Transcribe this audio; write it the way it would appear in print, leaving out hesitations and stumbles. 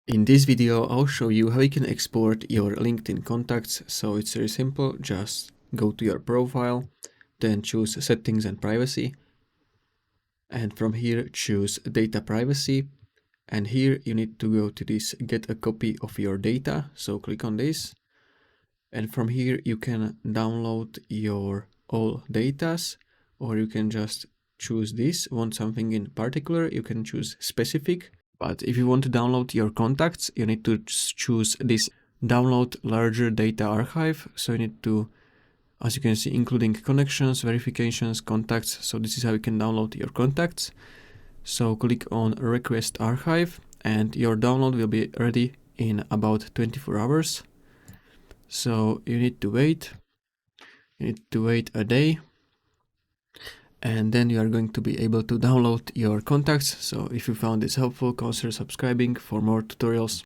In this video, I'll show you how you can export your LinkedIn contacts. So it's very simple. Just go to your profile, then choose settings and privacy. And from here, choose data privacy. And here you need to go to this get a copy of your data. So click on this. And from here, you can download your all datas, or you can just choose this. Want something in particular, you can choose specific. But if you want to download your contacts, you need to choose this download larger data archive. So you need to, as you can see, including connections, verifications, contacts. So this is how you can download your contacts. So click on request archive and your download will be ready in about 24 hours. So you need to wait. You need to wait a day. And then you are going to be able to download your contacts. So if you found this helpful, consider subscribing for more tutorials.